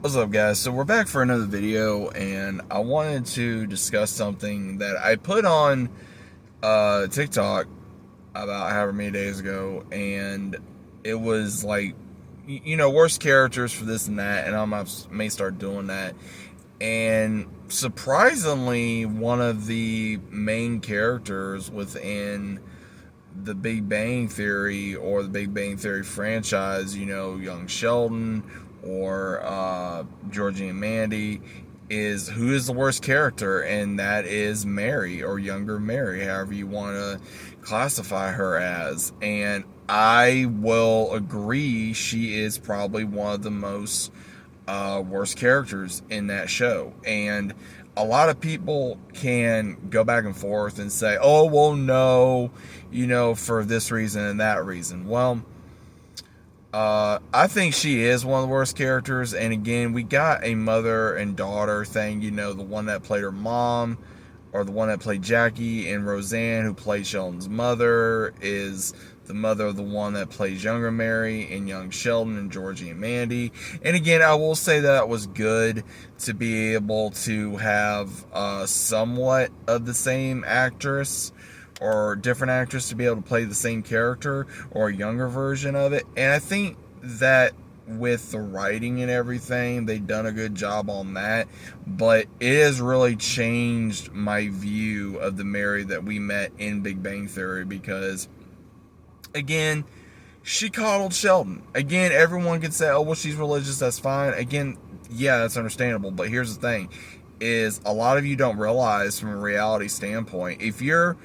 What's up, guys? So we're back for another video, and I wanted to discuss something that I put on TikTok about however many days ago, and it was like, worst characters for this and that, and may start doing that. And surprisingly, one of the main characters within the Big Bang Theory or the Big Bang Theory franchise, young Sheldon or Georgie and Mandy, is who is the worst character, and that is Mary, or younger Mary, however you want to classify her as. And I will agree, she is probably one of the most worst characters in that show. And a lot of people can go back and forth and say, oh, well, no, for this reason and that reason. Well, I think she is one of the worst characters. And again, we got a mother and daughter thing, the one that played her mom, or the one that played Jackie, and Roseanne, who played Sheldon's mother, is the mother of the one that plays younger Mary and young Sheldon and Georgie and Mandy. And again, I will say that it was good to be able to have somewhat of the same actress or different actress to be able to play the same character or a younger version of it. And I think that with the writing and everything, they've done a good job on that. But it has really changed my view of the Mary that we met in Big Bang Theory, because again, she coddled Sheldon. Again, everyone can say, oh, well, she's religious, that's fine. Again, yeah, that's understandable. But here's the thing, is a lot of you don't realize from a reality standpoint, if you're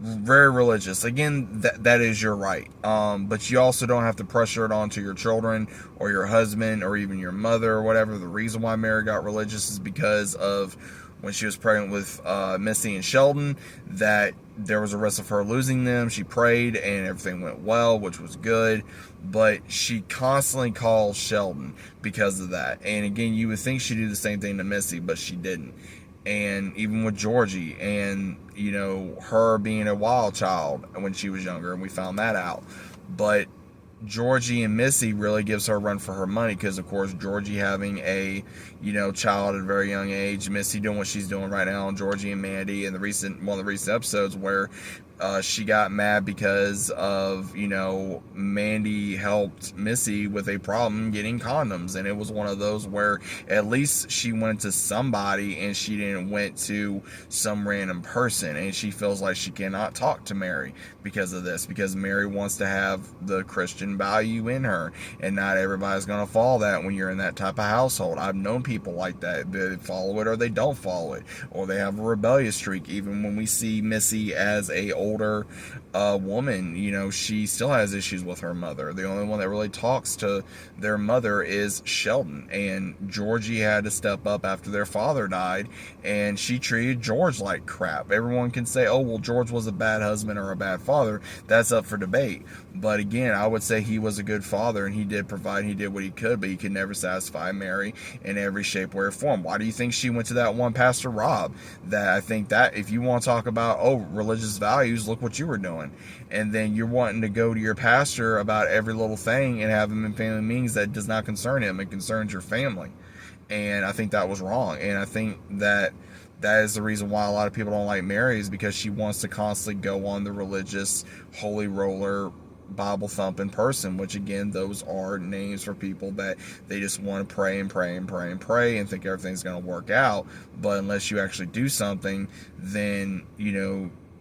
very religious, again, that is your right, but you also don't have to pressure it onto your children or your husband or even your mother or whatever. The reason why Mary got religious is because of when she was pregnant with Missy and Sheldon, that there was a risk of her losing them. She prayed and everything went well, which was good, but she constantly called Sheldon because of that. And again, you would think she'd do the same thing to Missy, but she didn't. And even with Georgie, and her being a wild child when she was younger, and we found that out. But Georgie and Missy really gives her a run for her money, because of course Georgie having a child at a very young age, Missy doing what she's doing right now on Georgie and Mandy, and one of the recent episodes where she got mad because of Mandy helped Missy with a problem getting condoms, and it was one of those where at least she went to somebody and she didn't went to some random person. And she feels like she cannot talk to Mary because of this, because Mary wants to have the Christian value in her, and not everybody's going to follow that when you're in that type of household. I've known people like that. They follow it or they don't follow it, or they have a rebellious streak. Even when we see Missy as a older woman, she still has issues with her mother. The only one that really talks to their mother is Sheldon, and Georgie had to step up after their father died, and she treated George like crap. Everyone can say, oh, well, George was a bad husband or a bad father. That's up for debate. But again, I would say he was a good father, and he did provide, he did what he could, but he could never satisfy Mary in every shape, way, or form. Why do you think she went to that one Pastor Rob? That I think that if you want to talk about, oh, religious values, look what you were doing. And then you're wanting to go to your pastor about every little thing and have him in family meetings that does not concern him, it concerns your family. And I think that was wrong. And I think that is the reason why a lot of people don't like Mary, is because she wants to constantly go on the religious, holy roller, Bible thumping person, which again, those are names for people that they just want to pray and pray and pray and pray and think everything's going to work out. But unless you actually do something, then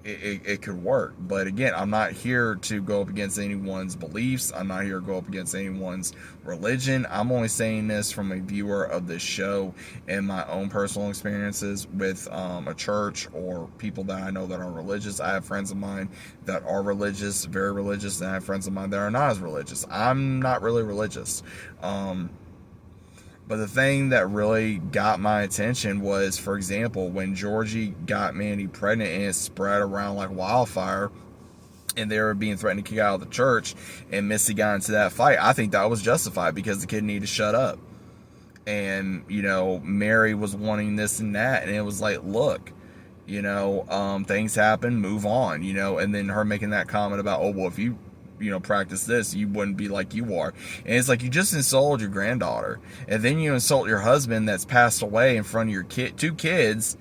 it could work. But again, I'm not here to go up against anyone's beliefs. I'm not here to go up against anyone's religion. I'm only saying this from a viewer of this show and my own personal experiences with a church or people that I know that are religious. I have friends of mine that are religious, very religious, and I have friends of mine that are not as religious. I'm not really religious. But the thing that really got my attention was, for example, when Georgie got Mandy pregnant and it spread around like wildfire, and they were being threatened to kick out of the church, and Missy got into that fight. I think that was justified, because the kid needed to shut up. And, Mary was wanting this and that, and it was like, look, things happen, move on, and then her making that comment about, oh, well, if you practice this, you wouldn't be like you are. And it's like, you just insulted your granddaughter, and then you insult your husband that's passed away in front of your two kids,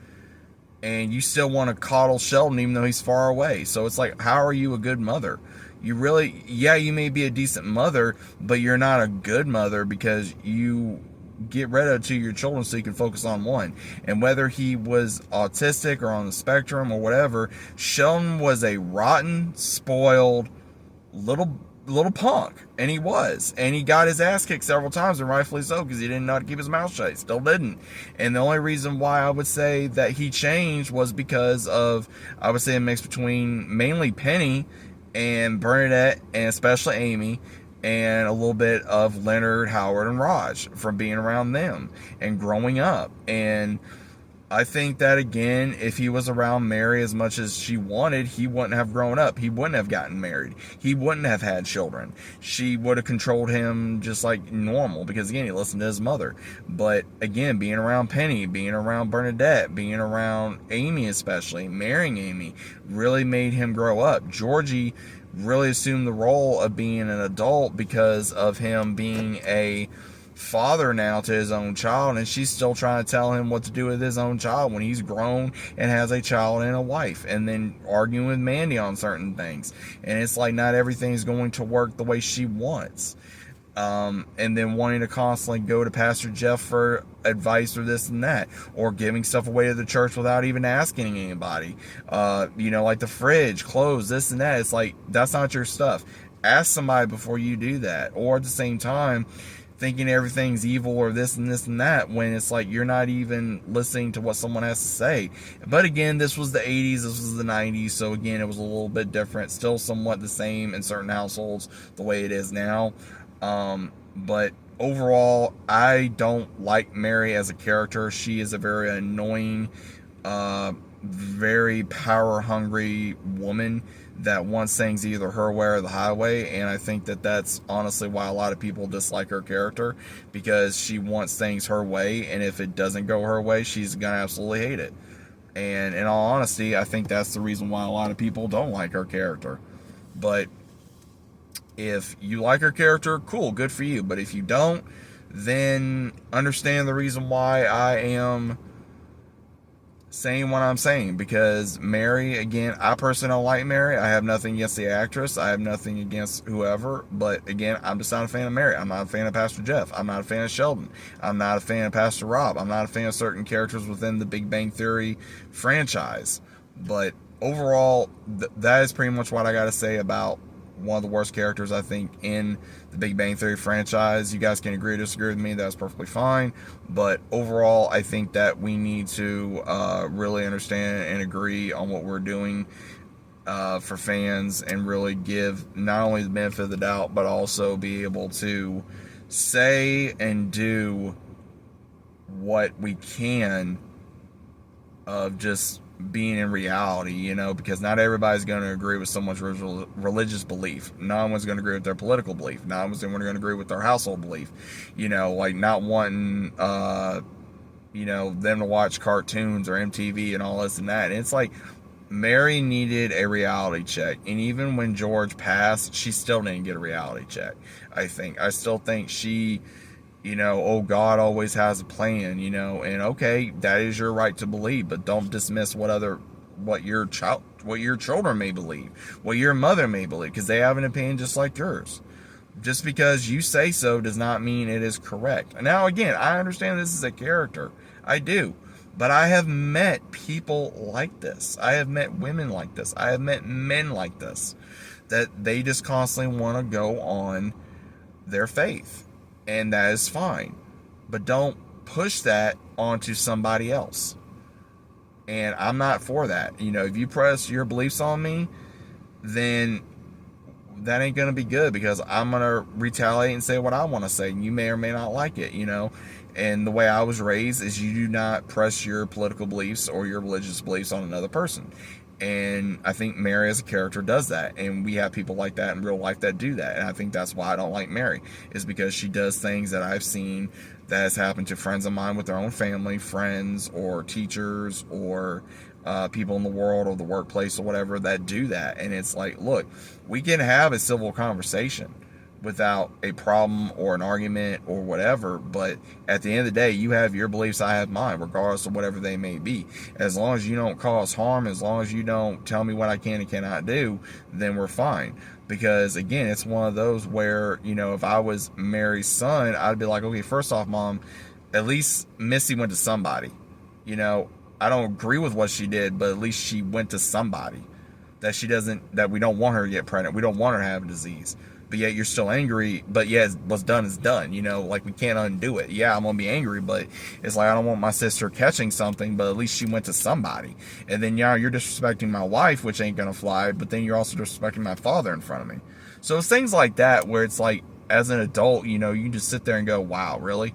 and you still want to coddle Sheldon even though he's far away. So it's like, how are you a good mother? You really, yeah, you may be a decent mother, but you're not a good mother, because you get rid of two of your children so you can focus on one. And whether he was autistic or on the spectrum or whatever, Sheldon was a rotten, spoiled little punk, and he was, and he got his ass kicked several times, and rightfully so, because he didn't know how to keep his mouth shut. He still didn't. And the only reason why I would say that he changed was because of, I would say, a mix between mainly Penny and Bernadette, and especially Amy, and a little bit of Leonard, Howard, and Raj, from being around them and growing up. And I think that, again, if he was around Mary as much as she wanted, he wouldn't have grown up. He wouldn't have gotten married. He wouldn't have had children. She would have controlled him just like normal, because, again, he listened to his mother. But, again, being around Penny, being around Bernadette, being around Amy especially, marrying Amy, really made him grow up. Georgie really assumed the role of being an adult because of him being a father now to his own child, and she's still trying to tell him what to do with his own child when he's grown and has a child and a wife, and then arguing with Mandy on certain things. And it's like, not everything's going to work the way she wants. And then wanting to constantly go to Pastor Jeff for advice or this and that, or giving stuff away to the church without even asking anybody. Like the fridge, clothes, this and that. It's like, that's not your stuff. Ask somebody before you do that. Or at the same time, thinking everything's evil or this and this and that, when it's like, you're not even listening to what someone has to say. But again, this was the 80s, this was the 90s, so again, it was a little bit different, still somewhat the same in certain households the way it is now. But overall, I don't like Mary as a character. She is a very annoying, very power hungry woman that wants things either her way or the highway. And I think that that's honestly why a lot of people dislike her character, because she wants things her way, and if it doesn't go her way, she's gonna absolutely hate it. And in all honesty, I think that's the reason why a lot of people don't like her character. But if you like her character, cool, good for you. But if you don't, then understand the reason why I am saying what I'm saying. Because Mary, again, I personally don't like Mary. I have nothing against the actress. I have nothing against whoever. But again, I'm just not a fan of Mary. I'm not a fan of Pastor Jeff. I'm not a fan of Sheldon. I'm not a fan of Pastor Rob. I'm not a fan of certain characters within the Big Bang Theory franchise. But overall, that is pretty much what I got to say about one of the worst characters, I think, in the Big Bang Theory franchise. You guys can agree or disagree with me, that's perfectly fine. But overall, I think that we need to really understand and agree on what we're doing for fans, and really give not only the benefit of the doubt, but also be able to say and do what we can of just being in reality, because not everybody's going to agree with someone's religious belief. No one's going to agree with their political belief. No one's going to agree with their household belief. Like not wanting, them to watch cartoons or MTV and all this and that. And it's like, Mary needed a reality check. And even when George passed, she still didn't get a reality check, I still think she, oh, God always has a plan, and okay, that is your right to believe, but don't dismiss what your children may believe, what your mother may believe, because they have an opinion just like yours. Just because you say so does not mean it is correct. Now, again, I understand this is a character. I do. But I have met people like this. I have met women like this. I have met men like this, that they just constantly want to go on their faith. And that is fine. But don't push that onto somebody else. And I'm not for that. If you press your beliefs on me, then that ain't going to be good, because I'm going to retaliate and say what I want to say. And you may or may not like it, And the way I was raised is, you do not press your political beliefs or your religious beliefs on another person. And I think Mary as a character does that. And we have people like that in real life that do that. And I think that's why I don't like Mary, is because she does things that I've seen that has happened to friends of mine with their own family, friends, or teachers, or people in the world or the workplace or whatever that do that. And it's like, look, we can have a civil conversation without a problem or an argument or whatever, but at the end of the day, you have your beliefs, I have mine, regardless of whatever they may be. As long as you don't cause harm, as long as you don't tell me what I can and cannot do, then we're fine. Because again, it's one of those where, you know, if I was Mary's son, I'd be like, okay, first off, Mom, at least Missy went to somebody. You know, I don't agree with what she did, but at least she went to somebody. That we don't want her to get pregnant, we don't want her to have a disease, but yet you're still angry. But yeah, what's done is done, you know, like we can't undo it. Yeah, I'm gonna be angry, but it's like I don't want my sister catching something, but at least she went to somebody. And then, yeah, you're disrespecting my wife, which ain't gonna fly, but then you're also disrespecting my father in front of me. So it's things like that where it's like, as an adult, you know, you can just sit there and go, wow, really?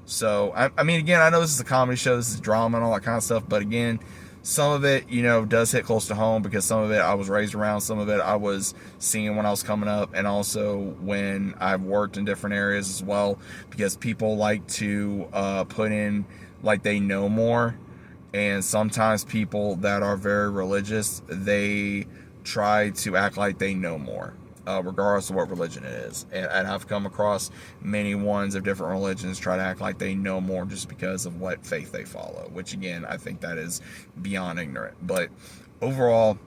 So I mean, again, I know this is a comedy show, this is drama and all that kind of stuff, but again, some of it, you know, does hit close to home, because some of it I was raised around, some of it I was seeing when I was coming up, and also when I've worked in different areas as well, because people like to put in like they know more. And sometimes people that are very religious, they try to act like they know more, regardless of what religion it is. And I've come across many ones of different religions try to act like they know more just because of what faith they follow, which again, I think that is beyond ignorant. But overall,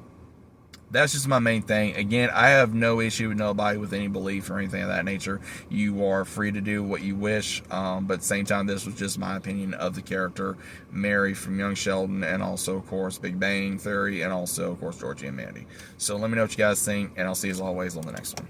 that's just my main thing. Again, I have no issue with nobody with any belief or anything of that nature. You are free to do what you wish, but at the same time, this was just my opinion of the character Mary from Young Sheldon, and also, of course, Big Bang Theory, and also, of course, Georgie and Mandy. So let me know what you guys think, and I'll see you as always on the next one.